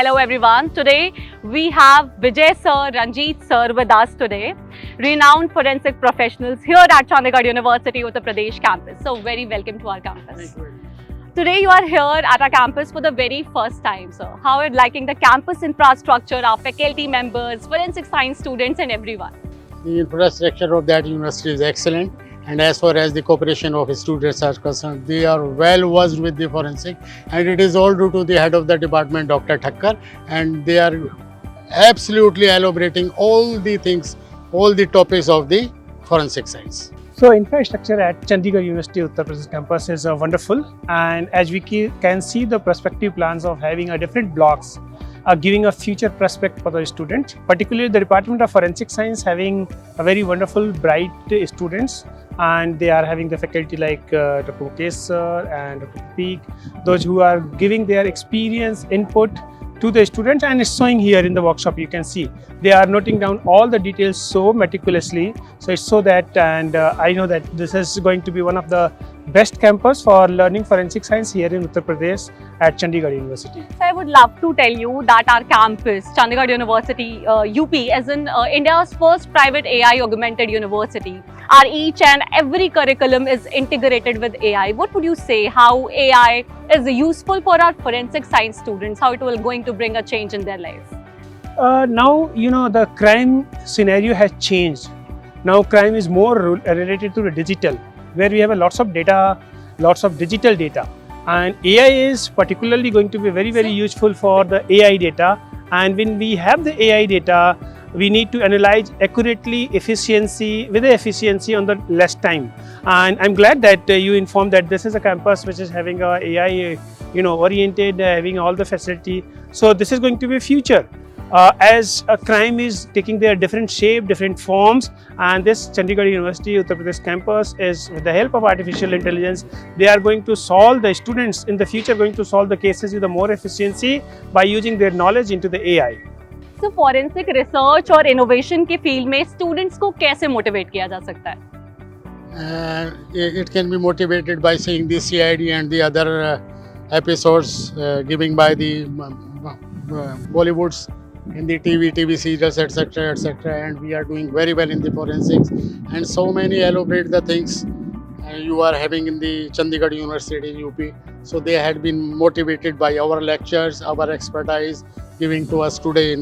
Hello everyone. Today we have Vijay sir, Ranjit sir with us today, renowned forensic professionals here at Chandigarh University Uttar Pradesh campus. So very welcome to our campus. Today you are here at our campus for the very first time, sir. How are you liking the campus infrastructure, our faculty members, forensic science students and everyone? The infrastructure of that university is excellent, and as far as the cooperation of students are concerned, they are well versed with the forensic, and it is all due to the head of the department, Dr. Thakkar, and they are absolutely elaborating all the things, all the topics of the forensic science. So infrastructure at Chandigarh University Uttar Pradesh campus is wonderful, and as we can see the prospective plans of having a different blocks giving a future prospect for the students, particularly the Department of Forensic Science having a very wonderful, bright students, and they are having the faculty like Dr. Mukesh sir and Dr. Peek, those who are giving their experience, input to the students, and it's showing here in the workshop. You can see they are noting down all the details so meticulously. So it's so that, and I know that this is going to be one of the best campus for learning forensic science here in Uttar Pradesh at Chandigarh University. So I would love to tell you that our campus, Chandigarh University, UP, is in India's first private AI augmented university. Our each and every curriculum is integrated with AI. What would you say how AI is useful for our forensic science students, how it will going to bring a change in their life? Now, you know, the crime scenario has changed. Now crime is more related to the digital, where we have lots of data, lots of digital data. And AI is particularly going to be very useful for the AI data. And when we have the AI data, we need to analyze accurately, with the efficiency on the less time. And I'm glad that you informed that this is a campus which is having a AI, oriented, having all the facility. So this is going to be future. As a crime is taking their different shape, different forms, and this Chandigarh University Uttar Pradesh campus is, with the help of artificial intelligence, they are going to solve, the students in the future going to solve the cases with a more efficiency by using their knowledge into the AI. So forensic research और innovation के field में students को कैसे motivate किया जा सकता है? It can be motivated by seeing the CID and the other episodes given by the Bollywoods in the TV serials, etc., and we are doing very well in the forensics, and so many elaborate the things you are having in the Chandigarh University UP. So they had been motivated by our lectures, our expertise giving to us today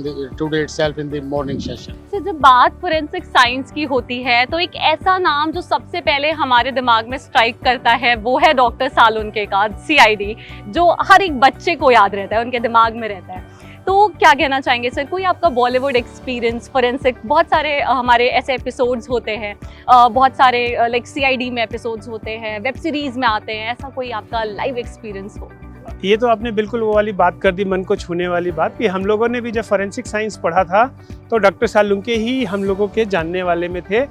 itself in the morning session. So जब बात forensic science की होती है तो एक ऐसा नाम जो सबसे पहले हमारे दिमाग में स्ट्राइक करता है वो है डॉक्टर सालुंके का CID, जो हर एक बच्चे को याद रहता है, उनके दिमाग में रहता है. तो क्या कहना चाहेंगे सर, कोई आपका बॉलीवुड एक्सपीरियंस फोरेंसिक, बहुत सारे हमारे ऐसे एपिसोड्स होते हैं, बहुत सारे लाइक CID में एपिसोड्स होते हैं, वेब सीरीज में आते हैं, ऐसा कोई आपका लाइव एक्सपीरियंस हो? ये तो आपने बिल्कुल वो वाली बात कर दी, मन को छूने वाली बात, कि हम लोगों ने भी जब फोरेंसिक साइंस पढ़ा था तो डॉक्टर सालुंके ही हम लोगों के जानने वाले में थे.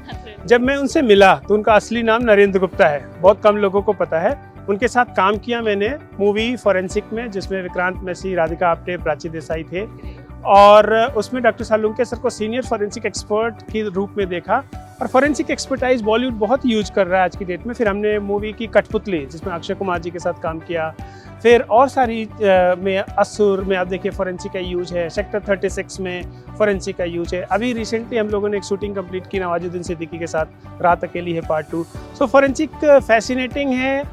जब मैं उनसे मिला तो उनका असली नाम नरेंद्र गुप्ता है, बहुत कम लोगों को पता है. उनके साथ काम किया मैंने मूवी फोरेंसिक में, जिसमें विक्रांत मैसी, राधिका आप्टे, प्राची देसाई थे, और उसमें डॉक्टर सालुंके सर को सीनियर फोरेंसिक एक्सपर्ट के रूप में देखा. और फोरेंसिक एक्सपर्टाइज बॉलीवुड बहुत यूज कर रहा है आज की डेट में. फिर हमने मूवी की कठपुतली, जिसमें अक्षय कुमार जी के साथ काम किया. फिर और सारी में असुर में आप देखिए फोरेंसिक का यूज है, सेक्टर 36 में फोरेंसिक का यूज है. अभी रिसेंटली हम लोगों ने एक शूटिंग कंप्लीट की नवाजुद्दीन सिद्दीकी के साथ, रात अकेली है पार्ट 2. सो फोरेंसिक फैसिनेटिंग है,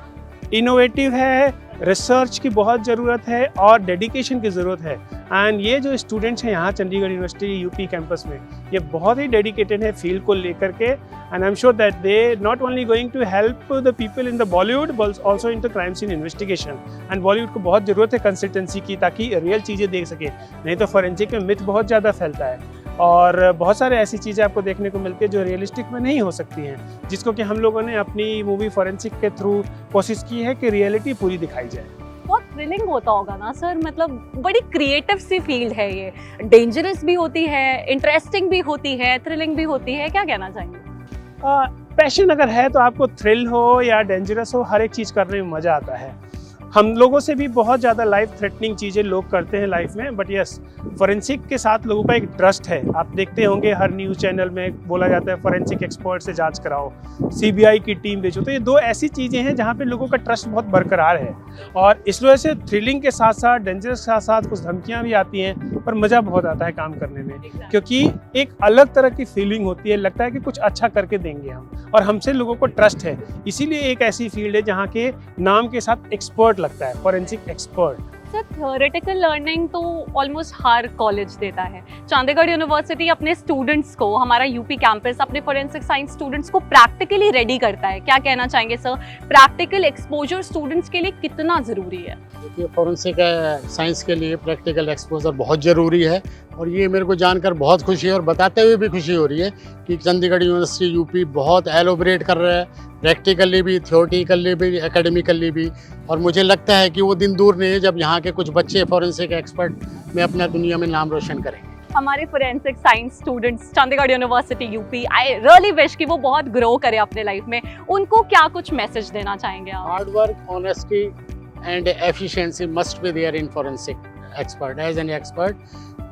इनोवेटिव है, रिसर्च की बहुत ज़रूरत है और डेडिकेशन की ज़रूरत है. एंड ये जो स्टूडेंट्स हैं यहाँ चंडीगढ़ यूनिवर्सिटी यूपी कैंपस में, ये बहुत ही डेडिकेटेड है फील्ड को लेकर के. And I am sure that they not only going to help the people in the Bollywood but also in the crime scene investigation. And Bollywood को बहुत ज़रूरत है कंसल्टेंसी की, ताकि रियल चीज़ें देख सके. नहीं तो फोरेंसिक में मिथ बहुत ज़्यादा फैलता है और बहुत सारे ऐसी चीज़ें आपको देखने को मिलती है जो रियलिस्टिक में नहीं हो सकती हैं, जिसको कि हम लोगों ने अपनी मूवी फोरेंसिक के थ्रू कोशिश की है कि रियलिटी पूरी दिखाई जाए. बहुत थ्रिलिंग होता होगा ना सर, मतलब बड़ी क्रिएटिव सी फील्ड है ये, डेंजरस भी होती है, इंटरेस्टिंग भी होती है, थ्रिलिंग भी होती है, क्या कहना चाहेंगे? पैशन अगर है तो आपको थ्रिल हो या डेंजरस हो, हर एक चीज़ करने में मज़ा आता है. हम लोगों से भी बहुत ज़्यादा लाइफ थ्रेटनिंग चीज़ें लोग करते हैं लाइफ में, बट यस फॉरेंसिक के साथ लोगों का एक ट्रस्ट है। आप देखते होंगे हर न्यूज़ चैनल में बोला जाता है फॉरेंसिक एक्सपर्ट से जांच कराओ, सीबीआई की टीम भेजो। तो ये दो ऐसी चीज़ें हैं जहाँ पे लोगों का ट्रस्ट बहुत बरकरार है, और इस वजह से थ्रिलिंग के साथ साथ डेंजरस के साथ साथ कुछ धमकियाँ भी आती हैं, पर मज़ा बहुत आता है काम करने में, क्योंकि एक अलग तरह की फीलिंग होती है, लगता है कि कुछ अच्छा करके देंगे हम, और हमसे लोगों को ट्रस्ट है। इसीलिए एक ऐसी फील्ड है जहाँ के नाम के साथ एक्सपर्ट लगता है, forensic expert. Sir theoretical learning तो ऑलमोस्ट हर कॉलेज देता है। चंडीगढ़ यूनिवर्सिटी अपने स्टूडेंट्स को, हमारा यूपी कैंपस अपने फॉरेंसिक साइंस स्टूडेंट्स को प्रैक्टिकली रेडी करता है। क्या कहना चाहेंगे सर, प्रैक्टिकल एक्सपोजर स्टूडेंट्स के लिए कितना ज़रूरी है? देखिए, फॉरेंसिक साइंस के लिए प्रैक्टिकल एक्सपोजर बहुत ज़रूरी है, और ये मेरे को जानकर बहुत खुशी है और बताते हुए भी खुशी हो रही है कि चंडीगढ़ यूनिवर्सिटी यूपी बहुत एलोबरेट कर रहा है, प्रैक्टिकली भी, थ्योरेटिकली भी, एकेडमिकली भी। और मुझे लगता है कि वो दिन दूर नहीं है जब यहाँ के कुछ बच्चे फॉरेंसिक एक्सपर्ट में अपना दुनिया में नाम रोशन करेंगे। हमारे forensic science students Chandigarh university UP, I really wish कि वो बहुत ग्रो करे अपने लाइफ में। उनको क्या कुछ मैसेज देना चाहेंगे आप? Hard work, honesty and efficiency must be there in forensic expert. As an expert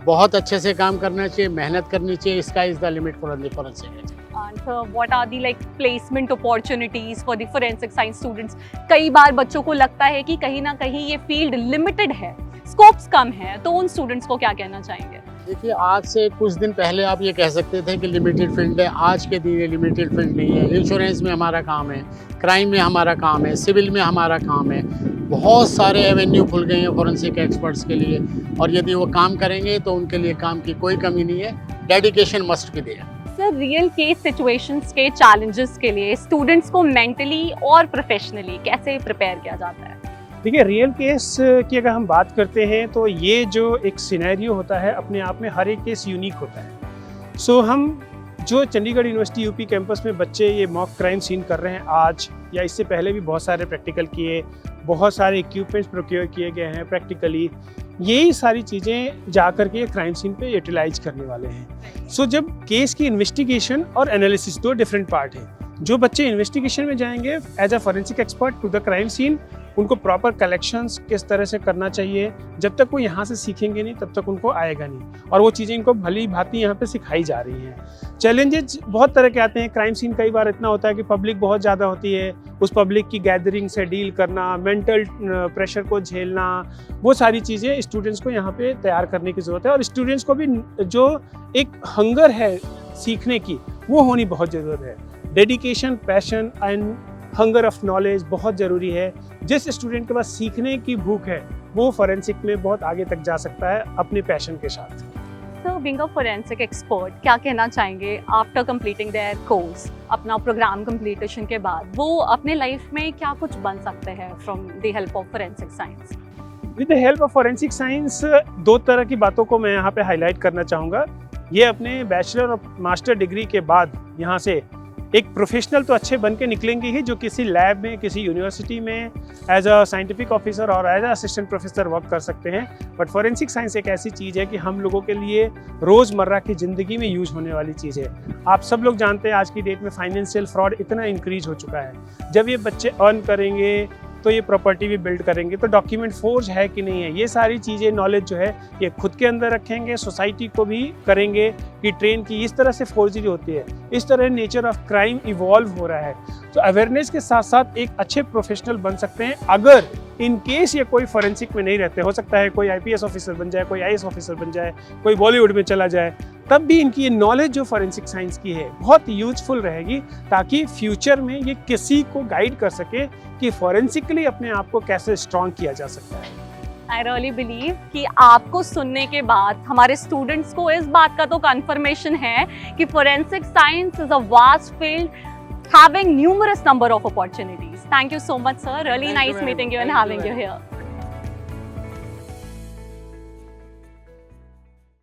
बहुत अच्छे से काम करना चाहिए, मेहनत करनी चाहिए। Sky is the limit for the forensic expert. And what are the like placement opportunities for the forensic science students? कई बार बच्चों को लगता है कि कहीं ना कहीं ये फील्ड लिमिटेड है, स्कोप्स कम है, तो उन स्टूडेंट्स को क्या कहना चाहेंगे? देखिए, आज से कुछ दिन पहले आप ये कह सकते थे कि लिमिटेड फील्ड है। आज के दिन ये लिमिटेड फील्ड नहीं है। इंश्योरेंस में हमारा काम है, क्राइम में हमारा काम है, सिविल में हमारा काम है। बहुत सारे एवेन्यू खुल गए हैं फॉरेंसिक एक्सपर्ट्स के लिए, और यदि वो काम करेंगे तो उनके लिए काम की कोई कमी नहीं है। Dedication must be there. Sir real case situations के चैलेंजेस के लिए स्टूडेंट्स को मेंटली और प्रोफेशनली कैसे प्रिपेयर किया जाता है? देखिए, रियल केस की अगर हम बात करते हैं तो ये जो एक सिनेरियो होता है अपने आप में हर एक केस यूनिक होता है। सो हम जो चंडीगढ़ यूनिवर्सिटी यूपी कैंपस में बच्चे ये मॉक क्राइम सीन कर रहे हैं आज, या इससे पहले भी बहुत सारे प्रैक्टिकल किए, बहुत सारे इक्विपमेंट्स प्रोक्योर किए गए हैं प्रैक्टिकली, यही सारी चीज़ें जा कर के क्राइम सीन पे यूटिलाइज करने वाले हैं। सो जब केस की इन्वेस्टिगेशन और एनालिसिस दो डिफरेंट पार्ट हैं। जो बच्चे इन्वेस्टिगेशन में जाएंगे as a forensic expert to the crime scene, उनको प्रॉपर कलेक्शंस किस तरह से करना चाहिए, जब तक वो यहाँ से सीखेंगे नहीं तब तक उनको आएगा नहीं, और वो चीज़ें इनको भली भांति यहाँ पे सिखाई जा रही हैं। चैलेंजेस बहुत तरह के आते हैं। क्राइम सीन कई बार इतना होता है कि पब्लिक बहुत ज़्यादा होती है, उस पब्लिक की गैदरिंग से डील करना, मेंटल प्रेशर को झेलना, वो सारी चीज़ें स्टूडेंट्स को यहाँ पे तैयार करने की ज़रूरत है। और स्टूडेंट्स को भी जो एक हंगर है सीखने की, वो होनी बहुत ज़रूरत है। Dedication, passion and hunger of knowledge बहुत ज़रूरी है। जिस स्टूडेंट के पास सीखने की भूख है वो फॉरेंसिक में बहुत आगे तक जा सकता है अपने पैशन के साथ। Sir being a forensic expert, क्या कहना चाहेंगे आफ्टर कंप्लीटिंग देयर कोर्स, अपना प्रोग्राम कंप्लीटेशन के बाद वो अपने लाइफ में क्या कुछ बन सकते हैं from the help of forensic science? With the help of forensic science दो तरह की बातों को मैं यहाँ पे हाईलाइट करना चाहूँगा। ये अपने बैचलर और मास्टर डिग्री के बाद यहाँ से एक प्रोफेशनल तो अच्छे बन के निकलेंगे ही, जो किसी लैब में, किसी यूनिवर्सिटी में एज अ साइंटिफिक ऑफिसर और as a assistant professor work कर सकते हैं। बट फॉरेंसिक साइंस एक ऐसी चीज़ है कि हम लोगों के लिए रोज़मर्रा की ज़िंदगी में यूज होने वाली चीज़ है। आप सब लोग जानते हैं आज की डेट में फाइनेंशियल फ्रॉड इतना इंक्रीज हो चुका है। जब ये बच्चे अर्न करेंगे तो ये प्रॉपर्टी भी बिल्ड करेंगे, तो डॉक्यूमेंट फोर्ज है कि नहीं है, ये सारी चीज़ें नॉलेज जो है ये खुद के अंदर रखेंगे, सोसाइटी को भी करेंगे कि ट्रेन की इस तरह से फोर्जरी होती है, इस तरह नेचर ऑफ क्राइम इवॉल्व हो रहा है। तो अवेयरनेस के साथ साथ एक अच्छे प्रोफेशनल बन सकते हैं। अगर इन केस ये कोई फॉरेंसिक में नहीं रहते, हो सकता है कोई IPS ऑफिसर बन जाए, कोई IAS ऑफिसर बन जाए, कोई बॉलीवुड में चला जाए, तब भी इनकी ये नॉलेज जो फॉरेंसिक साइंस की है बहुत यूजफुल रहेगी, ताकि फ्यूचर में ये किसी को गाइड कर सके कि फॉरेंसिकली अपने आप को कैसे स्ट्रॉन्ग किया जा सकता है। आई रियली बिलीव कि आपको सुनने के बाद हमारे स्टूडेंट्स को इस बात का तो कंफर्मेशन है कि forensic science is a vast field having numerous number of opportunities. Thank you so much, sir. Really nice meeting you and having you here.